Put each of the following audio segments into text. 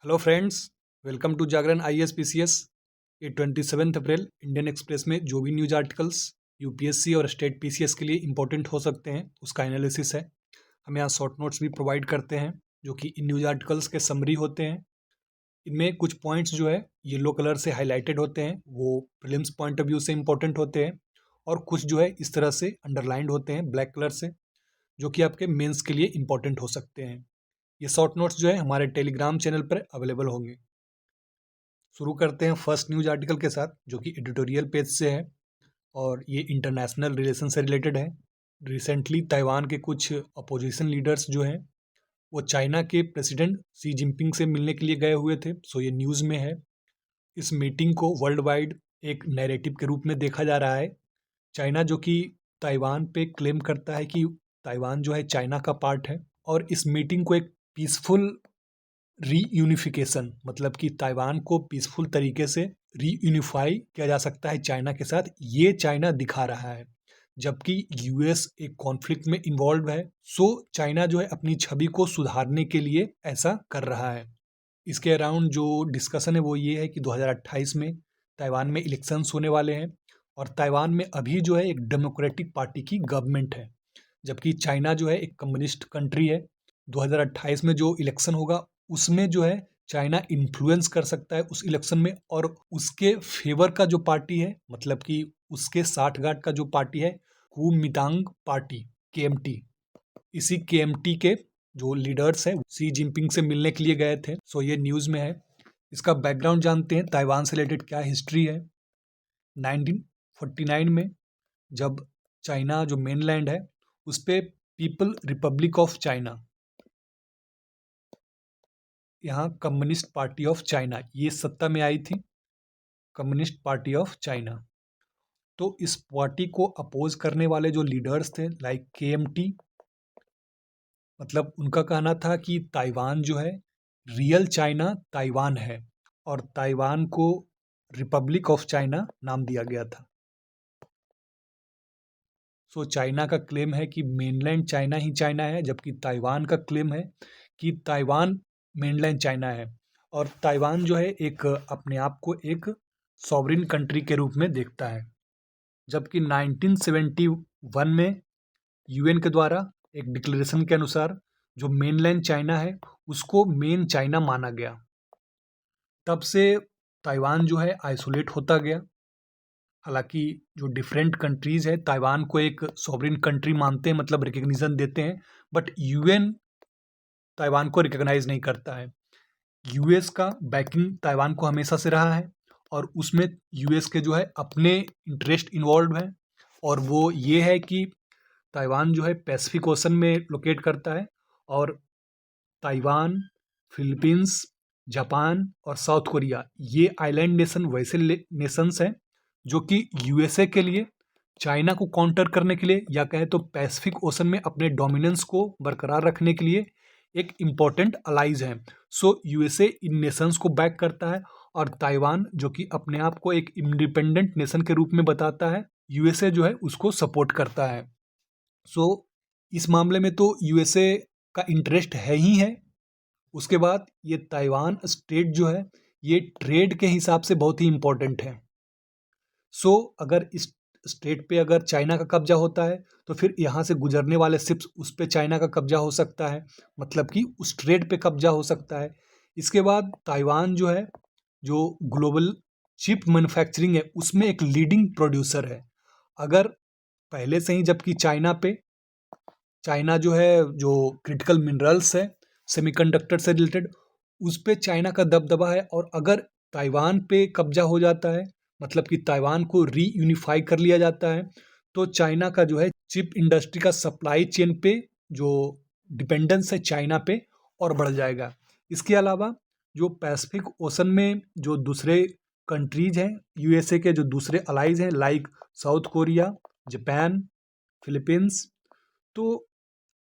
Hello friends, welcome to Jagran IAS PCS। ये 27 अप्रैल Indian express में जो भी न्यूज आर्टिकल्स यूपीएससी और स्टेट पीसीएस के लिए इंपॉर्टेंट हो सकते हैं उसका एनालिसिस है। हम यहाँ शॉर्ट नोट्स भी प्रोवाइड करते हैं जो कि इन न्यूज आर्टिकल्स के समरी होते हैं। इनमें कुछ पॉइंट्स जो है येलो कलर से हाईलाइटेड होते हैं, वो प्रीलिम्स पॉइंट ऑफ व्यू से इंपॉर्टेंट होते हैं, और कुछ जो है इस तरह से अंडरलाइंड होते हैं ब्लैक कलर से, जो कि आपके मेंस के लिए इंपॉर्टेंट हो सकते हैं। ये शॉर्ट नोट्स जो है हमारे टेलीग्राम चैनल पर अवेलेबल होंगे। शुरू करते हैं फर्स्ट न्यूज आर्टिकल के साथ, जो कि एडिटोरियल पेज से है और ये इंटरनेशनल रिलेशन से रिलेटेड है। रिसेंटली ताइवान के कुछ अपोजिशन लीडर्स जो हैं वो चाइना के प्रेसिडेंट शी जिनपिंग से मिलने के लिए गए हुए थे, सो ये न्यूज़ में है। इस मीटिंग को वर्ल्ड वाइड एक नैरेटिव के रूप में देखा जा रहा है। चाइना जो कि ताइवान पे क्लेम करता है कि ताइवान जो है चाइना का पार्ट है, और इस मीटिंग को एक पीसफुल रीयूनिफिकेशन, मतलब कि ताइवान को पीसफुल तरीके से रीयूनिफाई किया जा सकता है चाइना के साथ, ये चाइना दिखा रहा है। जबकि यूएस एक कॉन्फ्लिक्ट में इन्वॉल्व है, सो चाइना जो है अपनी छवि को सुधारने के लिए ऐसा कर रहा है। इसके अराउंड जो डिस्कशन है वो ये है कि 2028 में ताइवान में इलेक्शंस होने वाले हैं, और ताइवान में अभी जो है एक डेमोक्रेटिक पार्टी की गवर्नमेंट है, जबकि चाइना जो है एक कम्युनिस्ट कंट्री है। 2028 में जो इलेक्शन होगा उसमें जो है चाइना इन्फ्लुएंस कर सकता है उस इलेक्शन में, और उसके फेवर का जो पार्टी है, मतलब कि उसके साठगांठ का जो पार्टी है, कुमितांग पार्टी, केएमटी, इसी केएमटी के जो लीडर्स हैं शी जिनपिंग से मिलने के लिए गए थे। सो ये न्यूज़ में है। इसका बैकग्राउंड जानते हैं, ताइवान से रिलेटेड क्या हिस्ट्री है। 1949 में जब चाइना जो मेनलैंड है उस पर पीपल रिपब्लिक ऑफ चाइना, यहाँ कम्युनिस्ट पार्टी ऑफ चाइना ये सत्ता में आई थी, कम्युनिस्ट पार्टी ऑफ चाइना। तो इस पार्टी को अपोज करने वाले जो लीडर्स थे लाइक केएमटी, मतलब उनका कहना था कि ताइवान जो है रियल चाइना ताइवान है, और ताइवान को रिपब्लिक ऑफ चाइना नाम दिया गया था। सो चाइना का क्लेम है कि मेनलैंड चाइना ही चाइना है, जबकि ताइवान का क्लेम है कि ताइवान मेनलैंड चाइना है, और ताइवान जो है एक अपने आप को एक सॉवरिन कंट्री के रूप में देखता है। जबकि 1971 में यूएन के द्वारा एक डिक्लेरेशन के अनुसार जो मेनलैंड चाइना है उसको मेन चाइना माना गया। तब से ताइवान जो है आइसोलेट होता गया। हालांकि जो डिफरेंट कंट्रीज है ताइवान को एक सॉवरिन कंट्री मानते हैं, मतलब रिकग्निशन देते हैं, बट यूएन ताइवान को रिकॉग्नाइज नहीं करता है। यूएस का बैकिंग ताइवान को हमेशा से रहा है, और उसमें यूएस के जो है अपने इंटरेस्ट इन्वॉल्व हैं, और वो ये है कि ताइवान जो है पैसिफिक ओशन में लोकेट करता है, और ताइवान, फिलीपींस, जापान और साउथ कोरिया ये आइलैंड नेशन वैसे नेशंस हैं जो कि यूएसए के लिए, चाइना को काउंटर करने के लिए, या कहें तो पैसिफिक ओशन में अपने डोमिनेंस को बरकरार रखने के लिए एक इम्पॉर्टेंट अलाइज हैं। सो यूएसए इन नेशंस को बैक करता है, और ताइवान जो कि अपने आप को एक इंडिपेंडेंट नेशन के रूप में बताता है, यूएसए जो है उसको सपोर्ट करता है। सो इस मामले में तो यूएसए का इंटरेस्ट है ही है। उसके बाद ये ताइवान स्टेट जो है ये ट्रेड के हिसाब से बहुत ही इम्पोर्टेंट है। सो अगर इस स्टेट पे अगर चाइना का कब्जा होता है तो फिर यहाँ से गुजरने वाले शिप्स उस पे चाइना का कब्जा हो सकता है, मतलब कि उस ट्रेड पे कब्जा हो सकता है। इसके बाद ताइवान जो है जो ग्लोबल चिप मैन्युफैक्चरिंग है उसमें एक लीडिंग प्रोड्यूसर है। अगर पहले से ही, जबकि चाइना जो है जो क्रिटिकल मिनरल्स है सेमीकंडक्टर से रिलेटेड उस पे चाइना का दबदबा है, और अगर ताइवान पे कब्जा हो जाता है, मतलब कि ताइवान को रीयूनिफाई कर लिया जाता है, तो चाइना का जो है चिप इंडस्ट्री का सप्लाई चेन पे जो डिपेंडेंस है चाइना पे और बढ़ जाएगा। इसके अलावा जो पैसिफिक ओशन में जो दूसरे कंट्रीज हैं यूएसए के, जो दूसरे अलाइज हैं like south Korea, Japan, Philippines, तो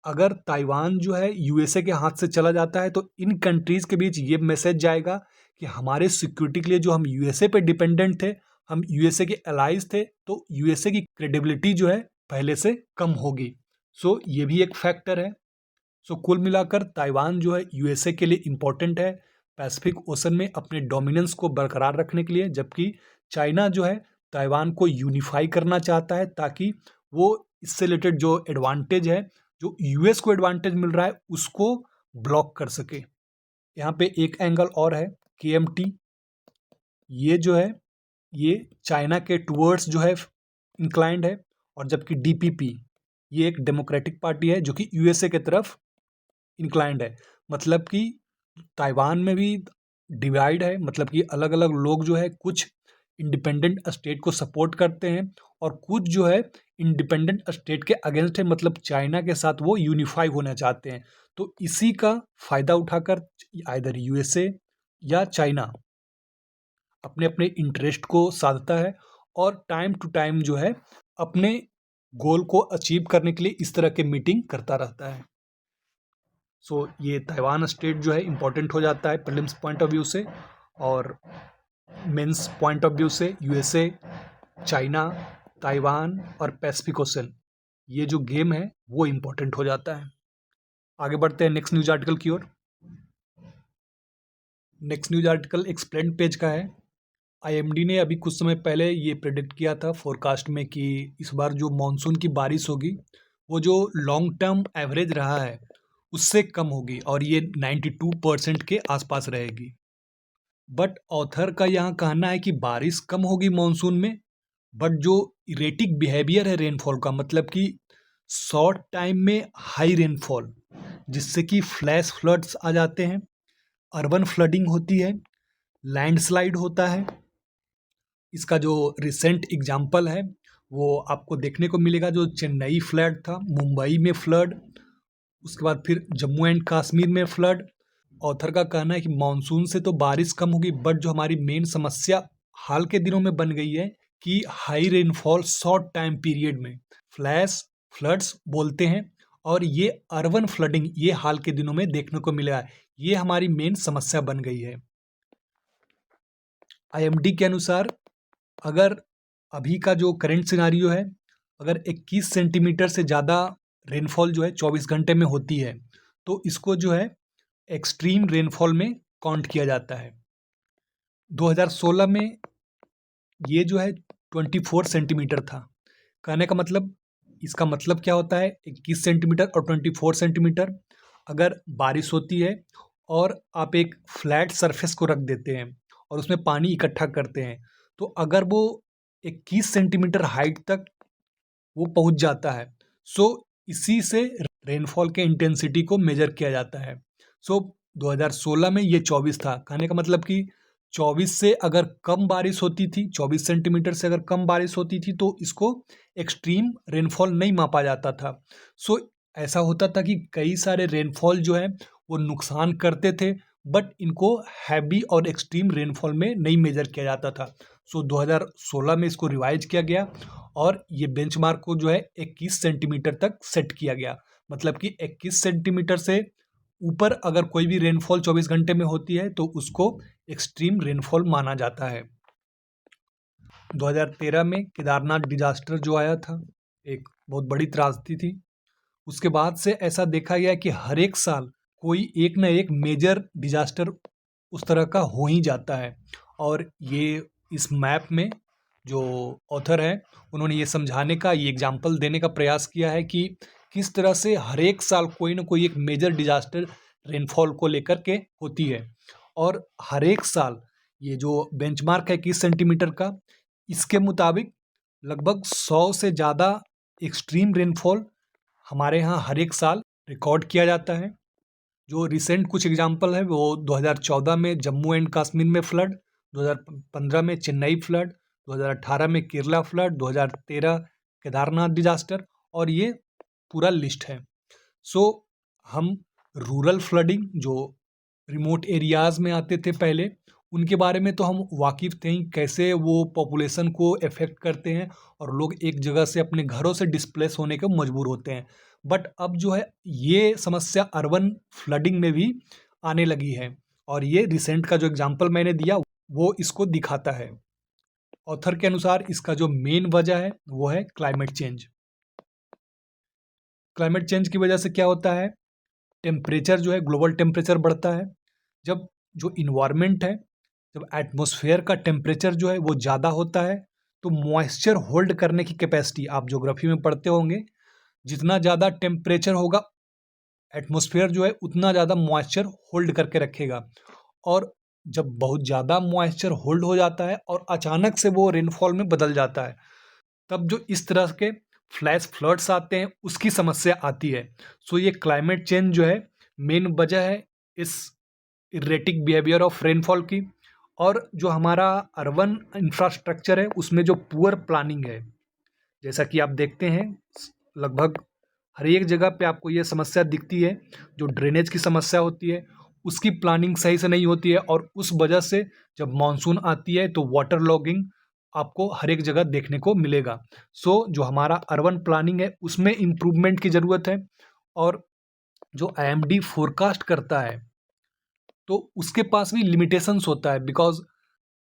अगर ताइवान जो है यूएसए के हाथ से चला जाता है तो इन कंट्रीज़ के बीच ये मैसेज जाएगा कि हमारे सिक्योरिटी के लिए जो हम यूएसए पे डिपेंडेंट थे, हम यूएसए के अलाइज थे, तो यूएसए की क्रेडिबिलिटी जो है पहले से कम होगी। सो ये भी एक फैक्टर है। सो कुल मिलाकर ताइवान जो है यूएसए के लिए इम्पोर्टेंट है, पैसिफिक ओशन में अपने डोमिनेंस को बरकरार रखने के लिए, जबकि चाइना जो है ताइवान को यूनिफाई करना चाहता है ताकि वो इससे रिलेटेड जो एडवांटेज है, जो यूएस को एडवांटेज मिल रहा है, उसको ब्लॉक कर सके। यहाँ पे एक एंगल और है, केएमटी, ये जो है ये चाइना के टूवर्ड्स जो है इंक्लाइंड है, और जबकि डीपीपी ये एक डेमोक्रेटिक पार्टी है जो कि यूएसए की तरफ इंक्लाइंड है। मतलब कि ताइवान में भी डिवाइड है, मतलब कि अलग अलग लोग जो है कुछ इंडिपेंडेंट स्टेट को सपोर्ट करते हैं और कुछ जो है इंडिपेंडेंट स्टेट के अगेंस्ट है, मतलब चाइना के साथ वो यूनिफाई होना चाहते हैं। तो इसी का फ़ायदा उठाकर आइदर यूएसए या चाइना अपने अपने इंटरेस्ट को साधता है और टाइम टू टाइम जो है अपने गोल को अचीव करने के लिए इस तरह के मीटिंग करता रहता है। सो ये ताइवान स्टेट जो है इम्पोर्टेंट हो जाता है प्रीलिम्स पॉइंट ऑफ व्यू से, और मेंस पॉइंट ऑफ व्यू से यूएसए, चाइना, ताइवान और पैसिफिक ओशन, ये जो गेम है वो इम्पोर्टेंट हो जाता है। आगे बढ़ते हैं नेक्स्ट न्यूज आर्टिकल की ओर। Next news article explain page का है। आईएमडी ने अभी कुछ समय पहले ये प्रेडिक्ट किया था फोरकास्ट में कि इस बार जो मानसून की बारिश होगी वो जो लॉन्ग टर्म एवरेज रहा है उससे कम होगी और ये 92% के आसपास रहेगी। बट ऑथर का यहाँ कहना है कि बारिश कम होगी मानसून में, बट जो इरेटिक बिहेवियर है रेनफॉल का, मतलब कि शॉर्ट टाइम में हाई रेनफॉल जिससे कि फ्लैश फ्लड्स आ जाते हैं, अर्बन फ्लडिंग होती है, लैंडस्लाइड होता है। इसका जो रिसेंट एग्जाम्पल है वो आपको देखने को मिलेगा, जो चेन्नई फ्लड था, मुंबई में फ्लड, उसके बाद फिर जम्मू एंड कश्मीर में फ्लड। ऑथर का कहना है कि मानसून से तो बारिश कम होगी, बट जो हमारी मेन समस्या हाल के दिनों में बन गई है कि high rainfall short time period में फ्लैश फ्लड्स बोलते हैं, और ये अर्बन फ्लडिंग ये हाल के दिनों में देखने को मिला है। ये हमारी मेन समस्या बन गई है। आईएमडी के अनुसार अगर अभी का जो करंट सिनारियो है, अगर 21 सेंटीमीटर से ज़्यादा रेनफॉल जो है 24 घंटे में होती है तो इसको जो है एक्सट्रीम रेनफॉल में काउंट किया जाता है। 2016 में ये जो है 24 सेंटीमीटर था। कहने का मतलब, इसका मतलब क्या होता है, 21 सेंटीमीटर और 24 सेंटीमीटर अगर बारिश होती है और आप एक फ्लैट सरफेस को रख देते हैं और उसमें पानी इकट्ठा करते हैं, तो अगर वो 21 सेंटीमीटर हाइट तक वो पहुंच जाता है, सो इसी से रेनफॉल के इंटेंसिटी को मेजर किया जाता है। सो 2016 में ये 24 था। कहने का मतलब कि 24 से अगर कम बारिश होती थी, 24 सेंटीमीटर से अगर कम बारिश होती थी तो इसको एक्सट्रीम रेनफॉल नहीं मापा जाता था। सो ऐसा होता था कि कई सारे रेनफॉल जो है वो नुकसान करते थे, बट इनको हैवी और एक्सट्रीम रेनफॉल में नहीं मेजर किया जाता था। सो 2016 में इसको रिवाइज किया गया और ये बेंचमार्क को जो है 21 सेंटीमीटर तक सेट किया गया। मतलब कि 21 सेंटीमीटर से ऊपर अगर कोई भी रेनफॉल 24 घंटे में होती है तो उसको एक्सट्रीम रेनफॉल माना जाता है। 2013 में केदारनाथ डिजास्टर जो आया था, एक बहुत बड़ी त्रासदी थी। उसके बाद से ऐसा देखा गया कि हर एक साल कोई एक ना एक मेजर डिजास्टर उस तरह का हो ही जाता है। और ये इस मैप में जो ऑथर है उन्होंने ये समझाने का, ये एग्जाम्पल देने का प्रयास किया है कि किस तरह से हर एक साल कोई ना कोई एक मेजर डिजास्टर रेनफॉल को लेकर के होती है। और हर एक साल ये जो बेंचमार्क है 21 सेंटीमीटर का, इसके मुताबिक लगभग 100 से ज़्यादा एक्सट्रीम रेनफॉल हमारे यहाँ हर एक साल रिकॉर्ड किया जाता है। जो रिसेंट कुछ एग्जाम्पल है वो 2014 में जम्मू एंड कश्मीर में फ्लड, 2015 में चेन्नई फ्लड, 2018 में केरला फ्लड, 2013 केदारनाथ डिजास्टर, और ये पूरा लिस्ट है। सो हम रूरल फ्लडिंग जो रिमोट एरियाज़ में आते थे पहले, उनके बारे में तो हम वाकिफ़ थे ही, कैसे वो पॉपुलेशन को अफेक्ट करते हैं और लोग एक जगह से अपने घरों से डिस्प्लेस होने को मजबूर होते हैं। बट अब जो है ये समस्या अर्बन फ्लडिंग में भी आने लगी है, और ये रिसेंट का जो एग्जांपल मैंने दिया वो इसको दिखाता है। ऑथर के अनुसार इसका जो मेन वजह है वो है क्लाइमेट चेंज। क्लाइमेट चेंज की वजह से क्या होता है, टेम्परेचर जो है, ग्लोबल टेम्परेचर बढ़ता है। जब जो इन्वायरमेंट है, जब एटमॉस्फेयर का टेम्परेचर जो है वो ज़्यादा होता है तो मॉइस्चर होल्ड करने की कैपेसिटी, आप ज्योग्राफी में पढ़ते होंगे, जितना ज़्यादा टेम्परेचर होगा एटमॉस्फेयर जो है उतना ज़्यादा मॉइस्चर होल्ड करके रखेगा। और जब बहुत ज़्यादा मॉइस्चर होल्ड हो जाता है और अचानक से वो रेनफॉल में बदल जाता है, तब जो इस तरह के फ्लैश फ्लड्स आते हैं उसकी समस्या आती है। सो ये क्लाइमेट चेंज जो है मेन वजह है इस इरेटिक बिहेवियर ऑफ रेनफॉल की। और जो हमारा अर्बन इंफ्रास्ट्रक्चर है उसमें जो पुअर प्लानिंग है, जैसा कि आप देखते हैं लगभग हर एक जगह पे आपको ये समस्या दिखती है, जो ड्रेनेज की समस्या होती है उसकी प्लानिंग सही से नहीं होती है, और उस वजह से जब मानसून आती है तो वाटर लॉगिंग आपको हर एक जगह देखने को मिलेगा। सो जो हमारा अर्बन प्लानिंग है उसमें इम्प्रूवमेंट की ज़रूरत है। और जो आईएमडी फोरकास्ट करता है तो उसके पास भी लिमिटेशंस होता है, बिकॉज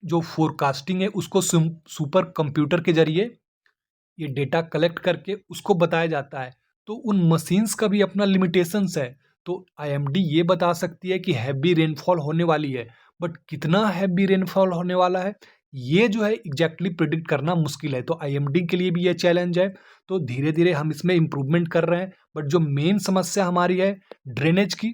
जो फोरकास्टिंग है उसको सुपर कंप्यूटर के जरिए ये डेटा कलेक्ट करके उसको बताया जाता है, तो उन मशीन्स का भी अपना लिमिटेशंस है। तो आईएमडी ये बता सकती है कि हैवी रेनफॉल होने वाली है, बट कितना हैवी रेनफॉल होने वाला है ये जो है एग्जैक्टली प्रिडिक्ट करना मुश्किल है। तो आईएमडी के लिए भी ये चैलेंज है। तो धीरे धीरे हम इसमें इम्प्रूवमेंट कर रहे हैं, बट जो मेन समस्या हमारी है ड्रेनेज की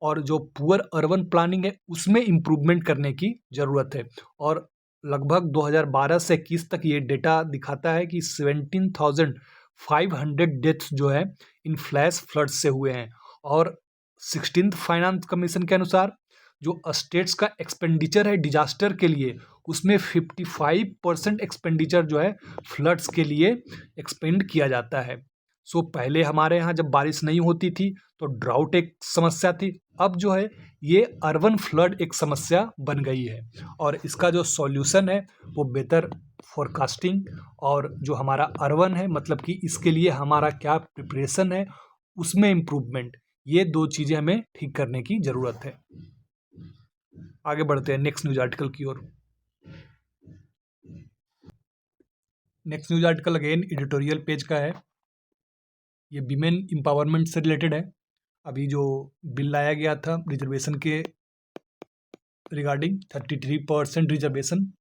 और जो पुअर अर्बन प्लानिंग है उसमें इम्प्रूवमेंट करने की ज़रूरत है। और लगभग 2012 से 21 तक ये डेटा दिखाता है कि 17,500 डेथ्स जो है इन फ्लैश फ्लड्स से हुए हैं। और 16th फाइनेंस कमीशन के अनुसार जो स्टेट्स का एक्सपेंडिचर है डिजास्टर के लिए, उसमें 55% एक्सपेंडिचर जो है फ्लड्स के लिए एक्सपेंड किया जाता है। सो पहले हमारे यहाँ जब बारिश नहीं होती थी तो ड्राउट एक समस्या थी, अब जो है ये अर्बन फ्लड एक समस्या बन गई है। और इसका जो सॉल्यूशन है वो बेहतर फोरकास्टिंग और जो हमारा अर्बन है, मतलब कि इसके लिए हमारा क्या प्रिपरेशन है उसमें इम्प्रूवमेंट, ये दो चीज़ें हमें ठीक करने की ज़रूरत है। आगे बढ़ते हैं नेक्स्ट न्यूज आर्टिकल की ओर। Next news article again editorial page का है। ये विमेन एम्पावरमेंट से रिलेटेड है। अभी जो बिल लाया गया था रिजर्वेशन के रिगार्डिंग 33% रिजर्वेशन,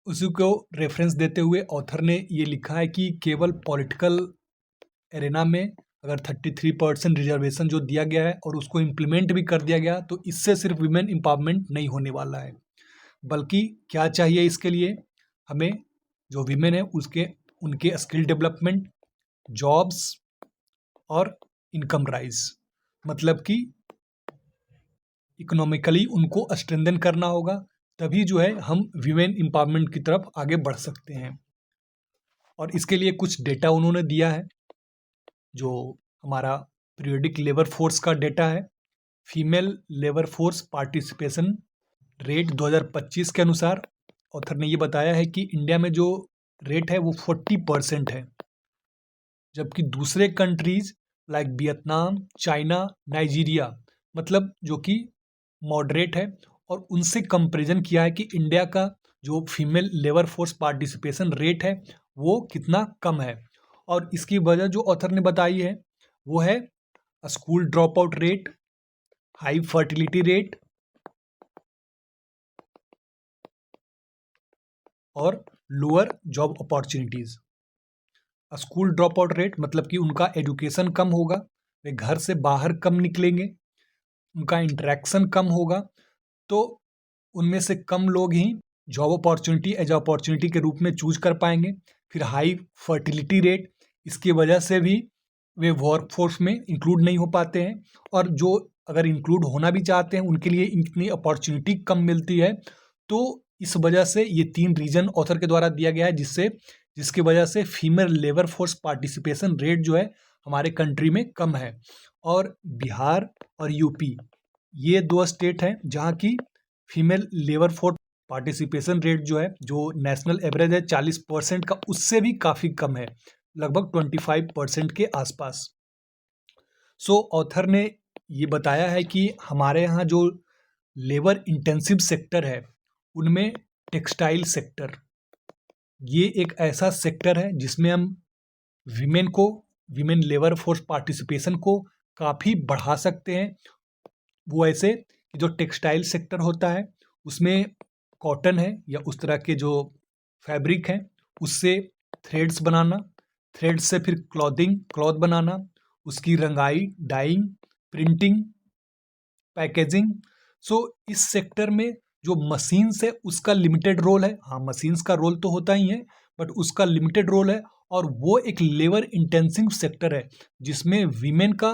उसी को रेफरेंस देते हुए ऑथर ने ये लिखा है कि केवल पॉलिटिकल एरेना में अगर 33% रिजर्वेशन जो दिया गया है और उसको इम्प्लीमेंट भी कर दिया गया तो इससे सिर्फ विमेन एम्पावरमेंट नहीं होने वाला है, बल्कि क्या चाहिए इसके लिए हमें, जो विमेन है उसके उनके स्किल डेवलपमेंट, जॉब्स और इनकम राइज, मतलब कि इकोनॉमिकली उनको स्ट्रेंथन करना होगा, तभी जो है हम वीमेन एम्पावरमेंट की तरफ आगे बढ़ सकते हैं। और इसके लिए कुछ डेटा उन्होंने दिया है, जो हमारा पीरियोडिक लेबर फोर्स का डेटा है। Female labour force participation rate 2025 के अनुसार ऑथर ने ये बताया है कि इंडिया में जो रेट है वो 40% है, जबकि दूसरे countries like Vietnam, China, Nigeria, मतलब जो कि मॉडरेट है, और उनसे कंपैरिजन किया है कि इंडिया का जो female labour force participation rate है वो कितना कम है। और इसकी वजह जो ऑथर ने बताई है वो है school drop out rate, high fertility rate और lower job opportunities. School drop out rate मतलब कि उनका एजुकेशन कम होगा, वे घर से बाहर कम निकलेंगे, उनका इंटरेक्शन कम होगा, तो उनमें से कम लोग ही जॉब अपॉर्चुनिटी एज अपॉर्चुनिटी के रूप में चूज कर पाएंगे। फिर हाई फर्टिलिटी रेट, इसकी वजह से भी वे वर्कफोर्स में इंक्लूड नहीं हो पाते हैं, और जो अगर इंक्लूड होना भी चाहते हैं उनके लिए इतनी अपॉर्चुनिटी कम मिलती है। तो इस वजह से ये 3 रीजन ऑथर के द्वारा दिया गया है, जिसकी वजह से female labour force participation rate जो है हमारे कंट्री में कम है। और बिहार और यूपी, ये 2 स्टेट हैं जहाँ की female labour force participation rate जो है, जो नेशनल एवरेज है 40% का, उससे भी काफ़ी कम है, लगभग 25% के आसपास। सो ऑथर ने ये बताया है कि हमारे यहाँ जो लेबर इंटेंसिव सेक्टर है उनमें टेक्सटाइल सेक्टर, ये एक ऐसा सेक्टर है जिसमें हम विमेन लेबर फोर्स पार्टिसिपेशन को काफ़ी बढ़ा सकते हैं। वो ऐसे कि जो टेक्सटाइल सेक्टर होता है उसमें कॉटन है या उस तरह के जो फैब्रिक हैं उससे थ्रेड्स बनाना, थ्रेड्स से फिर क्लॉथ बनाना, उसकी रंगाई, डाइंग, प्रिंटिंग, पैकेजिंग। सो इस सेक्टर में जो मशीन्स है उसका लिमिटेड रोल है। हाँ, मशीन्स का रोल तो होता ही है, बट उसका लिमिटेड रोल है और वो एक लेबर इंटेंसिव सेक्टर है जिसमें वीमेन का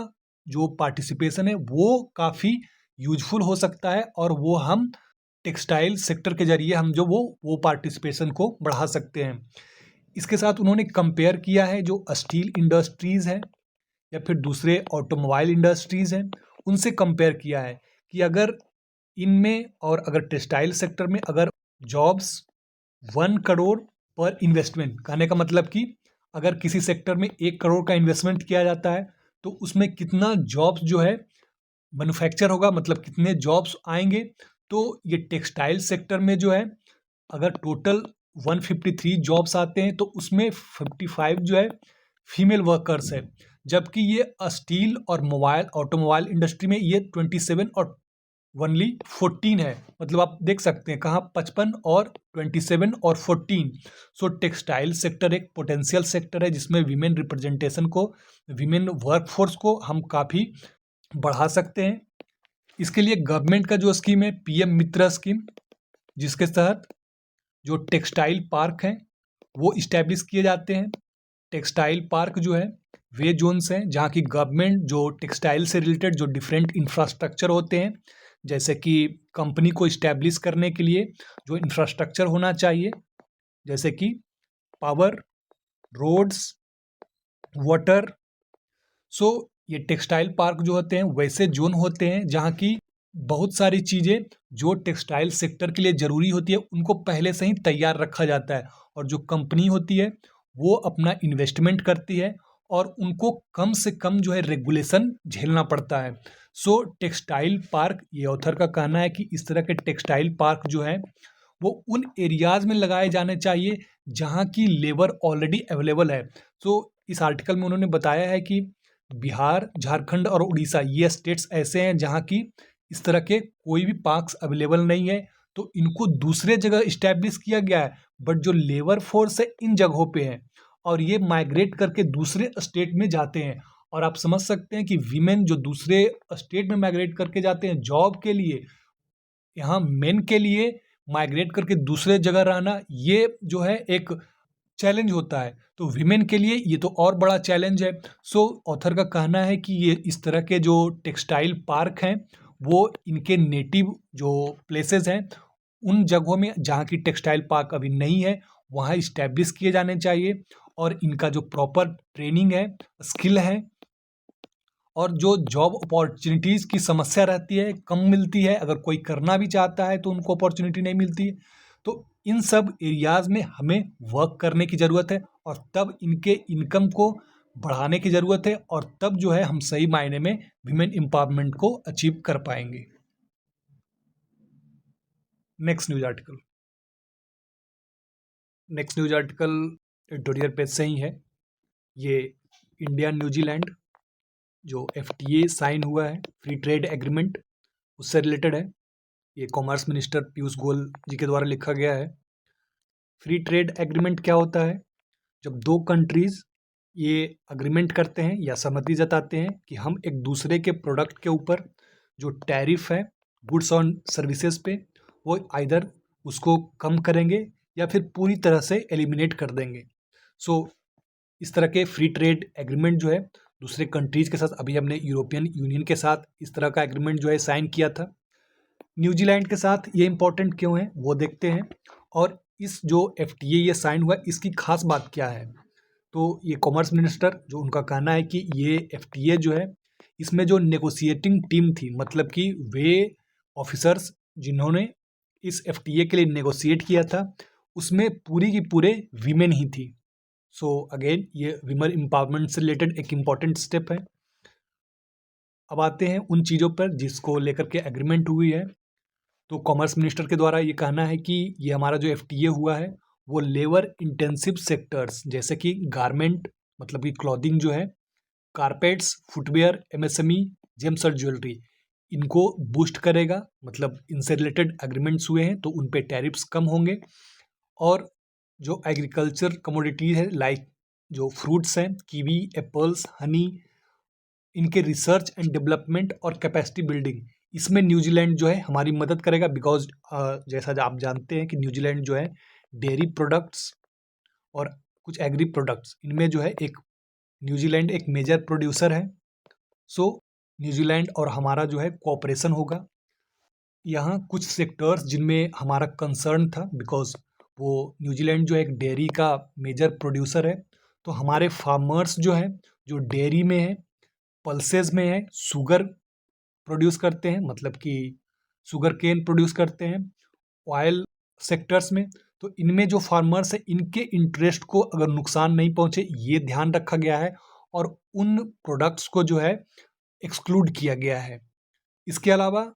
जो पार्टिसिपेशन है वो काफ़ी यूजफुल हो सकता है और वो हम टेक्सटाइल सेक्टर के जरिए हम जो वो पार्टिसिपेशन को बढ़ा सकते हैं। इसके साथ उन्होंने कंपेयर किया है जो स्टील इंडस्ट्रीज़ है या फिर दूसरे ऑटोमोबाइल इंडस्ट्रीज़ हैं, उनसे कंपेयर किया है कि अगर इनमें और अगर टेक्सटाइल सेक्टर में अगर जॉब्स 1 करोड़ पर इन्वेस्टमेंट, कहने का मतलब कि अगर किसी सेक्टर में 1 करोड़ का इन्वेस्टमेंट किया जाता है तो उसमें कितना जॉब्स जो है मैन्युफैक्चर होगा, मतलब कितने जॉब्स आएंगे। तो ये टेक्सटाइल सेक्टर में जो है अगर टोटल 153 जॉब्स आते हैं तो उसमें 55 जो है फीमेल वर्कर्स है, जबकि ये स्टील और ऑटोमोबाइल इंडस्ट्री में ये 27 और ओनली 14 है। मतलब आप देख सकते हैं कहाँ 55 और 27 और 14। सो टेक्सटाइल सेक्टर एक पोटेंशियल सेक्टर है जिसमें विमेन रिप्रेजेंटेशन को, विमेन वर्कफोर्स को हम काफ़ी बढ़ा सकते हैं। इसके लिए गवर्नमेंट का जो स्कीम है पीएम मित्रा स्कीम, जिसके तहत जो टेक्सटाइल पार्क हैं वो इस्टेब्लिश किए जाते हैं। टेक्सटाइल पार्क जो है वे जोन्स हैं जहाँ की गवर्नमेंट जो टेक्सटाइल से रिलेटेड जो डिफरेंट इंफ्रास्ट्रक्चर होते हैं, जैसे कि कंपनी को इस्टेब्लिश करने के लिए जो इंफ्रास्ट्रक्चर होना चाहिए, जैसे कि पावर, रोड्स, वाटर। सो ये टेक्सटाइल पार्क जो होते हैं वैसे जोन होते हैं जहाँ की बहुत सारी चीज़ें जो टेक्सटाइल सेक्टर के लिए ज़रूरी होती है उनको पहले से ही तैयार रखा जाता है और जो कंपनी होती है वो अपना इन्वेस्टमेंट करती है और उनको कम से कम जो है रेगुलेशन झेलना पड़ता है। सो टेक्सटाइल पार्क, ये ऑथर का कहना है कि इस तरह के टेक्सटाइल पार्क जो है वो उन एरियाज़ में लगाए जाने चाहिए जहाँ की लेबर ऑलरेडी अवेलेबल है। सो इस आर्टिकल में उन्होंने बताया है कि बिहार, झारखंड और उड़ीसा ये स्टेट्स ऐसे हैं जहाँ की इस तरह के कोई भी पार्क्स अवेलेबल नहीं है, तो इनको दूसरे जगह इस्टेब्लिश किया गया है। बट जो लेबर फोर्स है इन जगहों पे है और ये माइग्रेट करके दूसरे स्टेट में जाते हैं और आप समझ सकते हैं कि वीमेन जो दूसरे स्टेट में माइग्रेट करके जाते हैं जॉब के लिए, यहाँ मेन के लिए माइग्रेट करके दूसरे जगह रहना ये जो है एक चैलेंज होता है, तो वीमेन के लिए ये तो और बड़ा चैलेंज है। सो ऑथर का कहना है कि ये इस तरह के जो टेक्सटाइल पार्क हैं वो इनके नेटिव जो प्लेसेस हैं उन जगहों में जहाँ की टेक्सटाइल पार्क अभी नहीं है वहाँ इस्टेब्लिश किए जाने चाहिए और इनका जो प्रॉपर ट्रेनिंग है, स्किल है और जो जॉब अपॉर्चुनिटीज़ की समस्या रहती है, कम मिलती है, अगर कोई करना भी चाहता है तो उनको अपॉर्चुनिटी नहीं मिलती है। तो इन सब एरियाज़ में हमें वर्क करने की ज़रूरत है और तब इनके इनकम को बढ़ाने की ज़रूरत है और तब जो है हम सही मायने में विमेन एम्पावरमेंट को अचीव कर पाएंगे। Next news article. Next news article editorial page से ही है। ये इंडिया न्यूजीलैंड जो FTA साइन हुआ है, फ्री ट्रेड एग्रीमेंट, उससे रिलेटेड है। ये कॉमर्स मिनिस्टर पीयूष गोयल जी के द्वारा लिखा गया है। फ्री ट्रेड एग्रीमेंट क्या होता है? जब दो कंट्रीज़ ये अग्रीमेंट करते हैं या सहमति जताते हैं कि हम एक दूसरे के प्रोडक्ट के ऊपर जो टैरिफ है गुड्स ऑन सर्विसेज पे, वो आइदर उसको कम करेंगे या फिर पूरी तरह से एलिमिनेट कर देंगे। सो इस तरह के फ्री ट्रेड एग्रीमेंट जो है दूसरे कंट्रीज़ के साथ, अभी हमने यूरोपियन यूनियन के साथ इस तरह का एग्रीमेंट जो है साइन किया था। न्यूजीलैंड के साथ ये इम्पोर्टेंट क्यों है वो देखते हैं और इस जो FTA ये साइन हुआ इसकी खास बात क्या है। तो ये कॉमर्स मिनिस्टर जो उनका कहना है कि ये FTA जो है इसमें जो नेगोशिएटिंग टीम थी, मतलब कि वे ऑफिसर्स जिन्होंने इस FTA के लिए नेगोशिएट किया था उसमें पूरी की पूरे वीमेन ही थी। सो अगेन ये विमेन एम्पावरमेंट से रिलेटेड एक इम्पॉर्टेंट स्टेप है। अब आते हैं उन चीज़ों पर जिसको लेकर के एग्रीमेंट हुई है। तो कॉमर्स मिनिस्टर के द्वारा ये कहना है कि ये हमारा जो FTA हुआ है वो लेबर इंटेंसिव सेक्टर्स जैसे कि गारमेंट, मतलब कि क्लॉथिंग जो है, कारपेट्स, फुटवेयर, MSME, जेम्स और ज्वेलरी, इनको बूस्ट करेगा, मतलब इनसे रिलेटेड एग्रीमेंट्स हुए हैं तो उन पे टैरिफ्स कम होंगे। और जो एग्रीकल्चर कमोडिटीज है लाइक जो फ्रूट्स हैं, कीवी, एप्पल्स, हनी, इनके रिसर्च एंड डेवलपमेंट और कैपेसिटी बिल्डिंग, इसमें न्यूजीलैंड जो है हमारी मदद करेगा। बिकॉज जैसा आप जानते हैं कि न्यूजीलैंड जो है डेयरी प्रोडक्ट्स और कुछ एग्री प्रोडक्ट्स, इनमें जो है एक न्यूजीलैंड एक मेजर प्रोड्यूसर है। सो न्यूजीलैंड और हमारा जो है कोऑपरेशन होगा। यहाँ कुछ सेक्टर्स जिनमें हमारा कंसर्न था, बिकॉज वो न्यूजीलैंड जो एक डेयरी का मेजर प्रोड्यूसर है, तो हमारे फार्मर्स जो हैं जो डेयरी में है, पल्सेस में है, शुगर प्रोड्यूस करते हैं, मतलब कि शुगर केन प्रोड्यूस करते हैं, ऑयल सेक्टर्स में, तो इनमें जो फार्मर्स है इनके इंटरेस्ट को अगर नुकसान नहीं पहुंचे ये ध्यान रखा गया है और उन प्रोडक्ट्स को जो है एक्सक्लूड किया गया है। इसके अलावा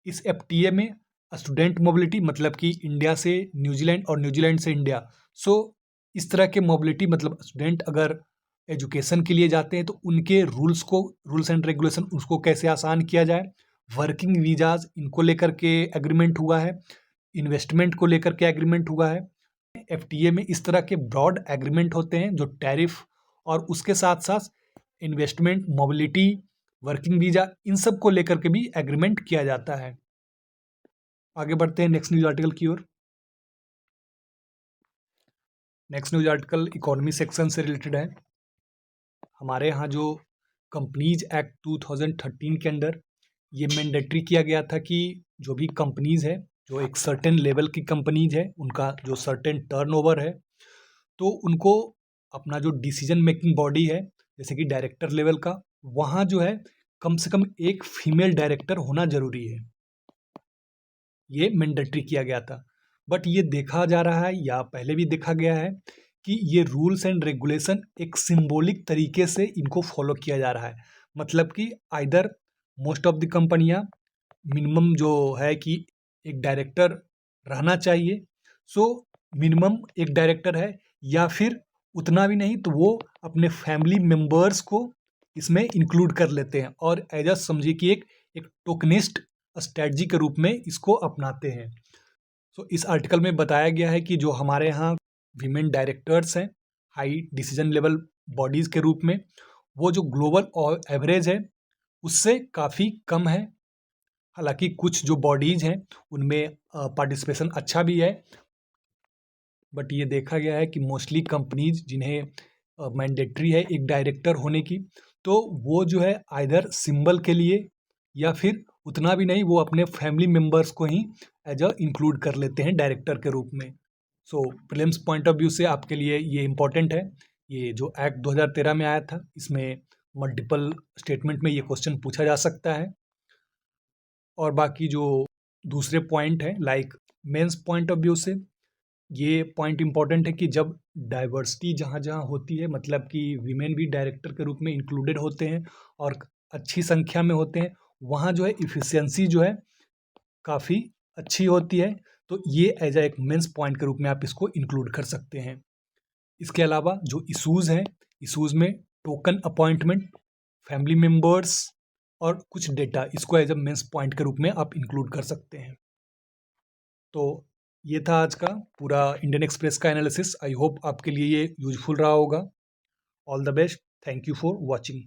इस एफटीए में स्टूडेंट मोबिलिटी, मतलब कि इंडिया से न्यूजीलैंड और न्यूजीलैंड से इंडिया, सो इस तरह के मोबिलिटी, मतलब स्टूडेंट अगर एजुकेशन के लिए जाते हैं तो उनके रूल्स एंड रेगुलेशन उसको कैसे आसान किया जाए। वर्किंग वीजाज, इनको लेकर के एग्रीमेंट हुआ है। इन्वेस्टमेंट को लेकर के एग्रीमेंट हुआ है। एफटीए में इस तरह के ब्रॉड एग्रीमेंट होते हैं जो टैरिफ और उसके साथ साथ इन्वेस्टमेंट, मोबिलिटी, वर्किंग वीजा, इन सब को लेकर के भी एग्रीमेंट किया जाता है। आगे बढ़ते हैं नेक्स्ट न्यूज आर्टिकल की ओर। Next news article economy section से रिलेटेड है। हमारे यहाँ जो कंपनीज एक्ट 2013 के अंदर ये मैंडेटरी किया गया था कि जो भी कंपनीज है, जो एक सर्टेन लेवल की कंपनीज है, उनका जो सर्टेन टर्नओवर है, तो उनको अपना जो डिसीजन मेकिंग बॉडी है, जैसे कि डायरेक्टर लेवल का, वहाँ जो है कम से कम एक फीमेल डायरेक्टर होना जरूरी है। ये मैंडेटरी किया गया था। बट ये देखा जा रहा है या पहले भी देखा गया है कि ये रूल्स एंड रेगुलेशन एक सिंबॉलिक तरीके से इनको फॉलो किया जा रहा है। मतलब कि आइदर मोस्ट ऑफ द कंपनियां मिनिमम जो है कि एक डायरेक्टर रहना चाहिए, सो मिनिमम एक डायरेक्टर है, या फिर उतना भी नहीं तो वो अपने फैमिली मेंबर्स को इसमें इंक्लूड कर लेते हैं और एज अ समझिए कि एक टोकनिस्ट स्ट्रेटजी के रूप में इसको अपनाते हैं। सो इस आर्टिकल में बताया गया है कि जो हमारे यहाँ वीमेन डायरेक्टर्स हैं हाई डिसीजन लेवल बॉडीज़ के रूप में, वो जो ग्लोबल एवरेज है उससे काफ़ी कम है। हालांकि कुछ जो बॉडीज़ हैं उनमें पार्टिसिपेशन अच्छा भी है, बट ये देखा गया है कि मोस्टली कंपनीज जिन्हें मैंडेटरी है एक डायरेक्टर होने की, तो वो जो है आइदर सिंबल के लिए या फिर उतना भी नहीं, वो अपने फैमिली मेम्बर्स को ही एज अ इंक्लूड कर लेते हैं डायरेक्टर के रूप में। सो प्रीलिम्स पॉइंट ऑफ व्यू से आपके लिए ये इम्पोर्टेंट है। ये जो एक्ट 2013 में आया था, इसमें मल्टीपल स्टेटमेंट में ये क्वेश्चन पूछा जा सकता है। और बाकी जो दूसरे पॉइंट हैं like mains point of view से, ये पॉइंट इम्पॉर्टेंट है कि जब डाइवर्सिटी जहाँ जहाँ होती है, मतलब कि वीमेन भी डायरेक्टर के रूप में इंक्लूडेड होते हैं और अच्छी संख्या में होते हैं, वहाँ जो है इफ़िशियंसी जो है काफ़ी अच्छी होती है। तो ये एज एक मेंस पॉइंट के रूप में आप इसको इंक्लूड कर सकते हैं। इसके अलावा जो इशूज़ हैं, इशूज़ में टोकन अपॉइंटमेंट, फैमिली मेम्बर्स और कुछ डेटा, इसको एज अ मेंस पॉइंट के रूप में आप इंक्लूड कर सकते हैं। तो ये था आज का पूरा इंडियन एक्सप्रेस का एनालिसिस। आई होप आपके लिए ये यूजफुल रहा होगा। All the best. Thank you for watching.